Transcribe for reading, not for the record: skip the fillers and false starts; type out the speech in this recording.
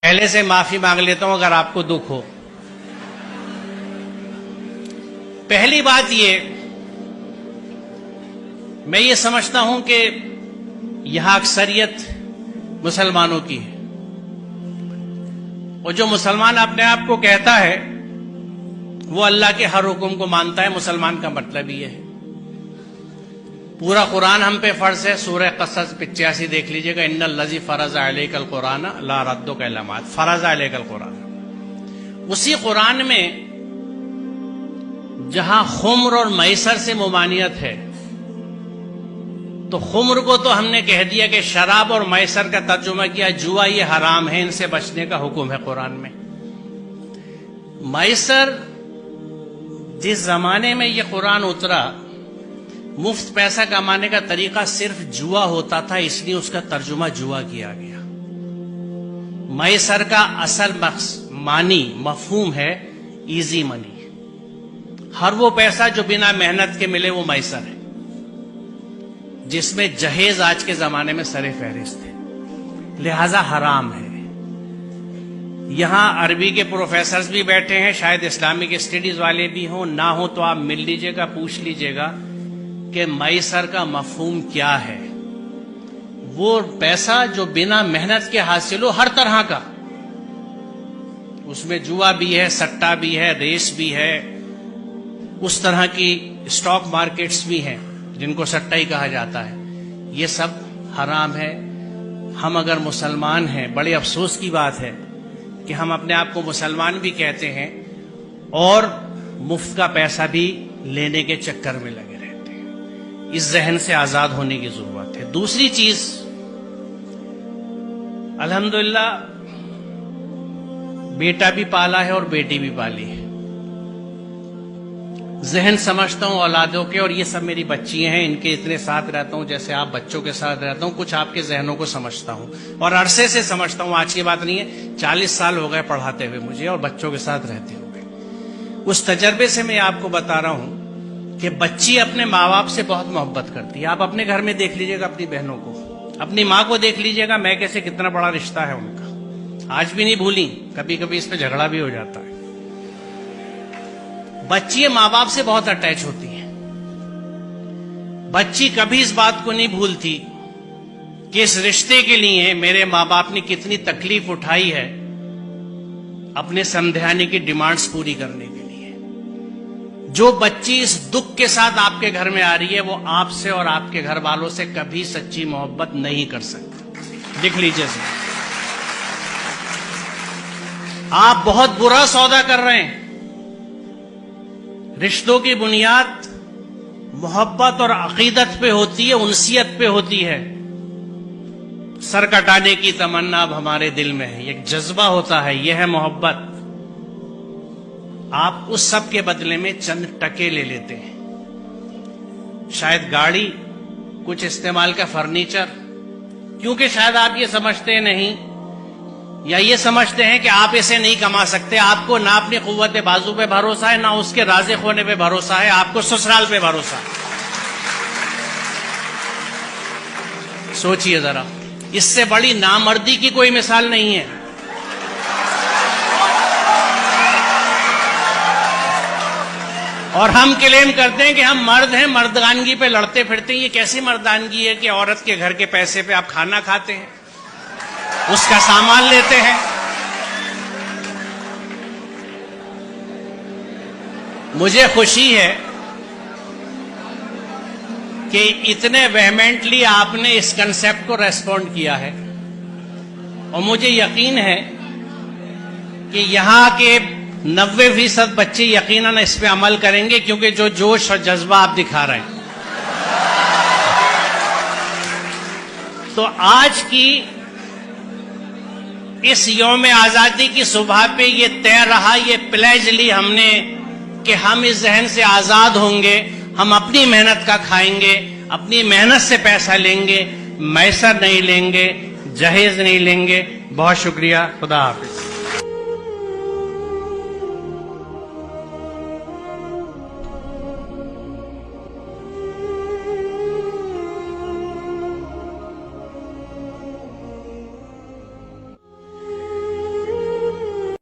پہلے سے معافی مانگ لیتا ہوں اگر آپ کو دکھ ہو۔ پہلی بات میں یہ سمجھتا ہوں کہ یہاں اکثریت مسلمانوں کی ہے، اور جو مسلمان اپنے آپ کو کہتا ہے وہ اللہ کے ہر حکم کو مانتا ہے۔ مسلمان کا مطلب یہ ہے، پورا قرآن ہم پہ فرض ہے۔ سورہ قصص 85 دیکھ لیجئے گا، ان الذی فرض علیک القرآن لا ردک الا بعد، فرض علیک القرآن۔ اسی قرآن میں جہاں خمر اور میسر سے ممانعت ہے، تو خمر کو تو ہم نے کہہ دیا کہ شراب، اور میسر کا ترجمہ کیا جوا، یہ حرام ہے، ان سے بچنے کا حکم ہے قرآن میں۔ میسر، جس زمانے میں یہ قرآن اترا، مفت پیسہ کمانے کا طریقہ صرف جوا ہوتا تھا، اس لیے اس کا ترجمہ جوا کیا گیا۔ میسر کا اصل معنی مفہوم ہے ایزی منی، ہر وہ پیسہ جو بنا محنت کے ملے وہ میسر ہے، جس میں جہیز آج کے زمانے میں سر فہرست ہے، لہذا حرام ہے۔ یہاں عربی کے پروفیسرز بھی بیٹھے ہیں، شاید اسلامک اسٹڈیز والے بھی ہوں، نہ ہوں تو آپ مل لیجئے گا، پوچھ لیجئے گا کہ میسر کا مفہوم کیا ہے۔ وہ پیسہ جو بنا محنت کے حاصل ہو، ہر طرح کا، اس میں جوا بھی ہے، سٹا بھی ہے، ریس بھی ہے، اس طرح کی اسٹاک مارکیٹس بھی ہیں جن کو سٹا ہی کہا جاتا ہے، یہ سب حرام ہے۔ ہم اگر مسلمان ہیں، بڑے افسوس کی بات ہے کہ ہم اپنے آپ کو مسلمان بھی کہتے ہیں اور مفت کا پیسہ بھی لینے کے چکر میں لگے رہتے ہیں۔ اس ذہن سے آزاد ہونے کی ضرورت ہے۔ دوسری چیز، الحمدللہ بیٹا بھی پالا ہے اور بیٹی بھی پالی ہے۔ ذہن سمجھتا ہوں اولادوں کے، اور یہ سب میری بچیاں ہیں، ان کے اتنے ساتھ رہتا ہوں جیسے آپ بچوں کے ساتھ رہتا ہوں، کچھ آپ کے ذہنوں کو سمجھتا ہوں، اور عرصے سے سمجھتا ہوں، آج کی بات نہیں ہے، 40 سال ہو گئے پڑھاتے ہوئے مجھے اور بچوں کے ساتھ رہتے ہوئے۔ اس تجربے سے میں آپ کو بتا رہا ہوں کہ بچی اپنے ماں باپ سے بہت محبت کرتی ہے۔ آپ اپنے گھر میں دیکھ لیجئے گا، اپنی بہنوں کو، اپنی ماں کو دیکھ لیجئے گا، میں کیسے کتنا بڑا رشتہ ہے ان کا، آج بھی نہیں بھولی، کبھی کبھی اس پہ جھگڑا بھی ہو جاتا ہے۔ بچی ماں باپ سے بہت اٹیچ ہوتی ہیں۔ بچی کبھی اس بات کو نہیں بھولتی کہ اس رشتے کے لیے میرے ماں باپ نے کتنی تکلیف اٹھائی ہے اپنے سمدھانے کی ڈیمانڈز پوری کرنے کے لیے۔ جو بچی اس دکھ کے ساتھ آپ کے گھر میں آ رہی ہے، وہ آپ سے اور آپ کے گھر والوں سے کبھی سچی محبت نہیں کر سکتی۔ لکھ لیجئے ذرا، آپ بہت برا سودا کر رہے ہیں۔ رشتوں کی بنیاد محبت اور عقیدت پہ ہوتی ہے، انسیت پہ ہوتی ہے۔ سر کٹانے کی تمنا اب ہمارے دل میں ہے، ایک جذبہ ہوتا ہے، یہ ہے محبت۔ آپ اس سب کے بدلے میں چند ٹکے لے لیتے ہیں، شاید گاڑی، کچھ استعمال کا فرنیچر، کیونکہ شاید آپ یہ سمجھتے نہیں، یا یہ سمجھتے ہیں کہ آپ اسے نہیں کما سکتے۔ آپ کو نہ اپنی قوت بازو پہ بھروسہ ہے، نہ اس کے رازق ہونے پہ بھروسہ ہے، آپ کو سسرال پہ بھروسہ ہے۔ سوچئے ذرا، اس سے بڑی نامردی کی کوئی مثال نہیں ہے۔ اور ہم کلیم کرتے ہیں کہ ہم مرد ہیں، مردانگی پہ لڑتے پھرتے ہیں۔ یہ کیسی مردانگی ہے کہ عورت کے گھر کے پیسے پہ آپ کھانا کھاتے ہیں، اس کا سامان لیتے ہیں۔ مجھے خوشی ہے کہ اتنے ویہمنٹلی آپ نے اس کنسپٹ کو ریسپونڈ کیا ہے، اور مجھے یقین ہے کہ یہاں کے 90% بچے یقیناً اس پہ عمل کریں گے، کیونکہ جو جوش اور جذبہ آپ دکھا رہے ہیں۔ تو آج کی اس یوم آزادی کی صبح پہ یہ طے رہا، یہ پلیج لی ہم نے کہ ہم اس ذہن سے آزاد ہوں گے، ہم اپنی محنت کا کھائیں گے، اپنی محنت سے پیسہ لیں گے، میسر نہیں لیں گے، جہیز نہیں لیں گے۔ بہت شکریہ، خدا حافظ۔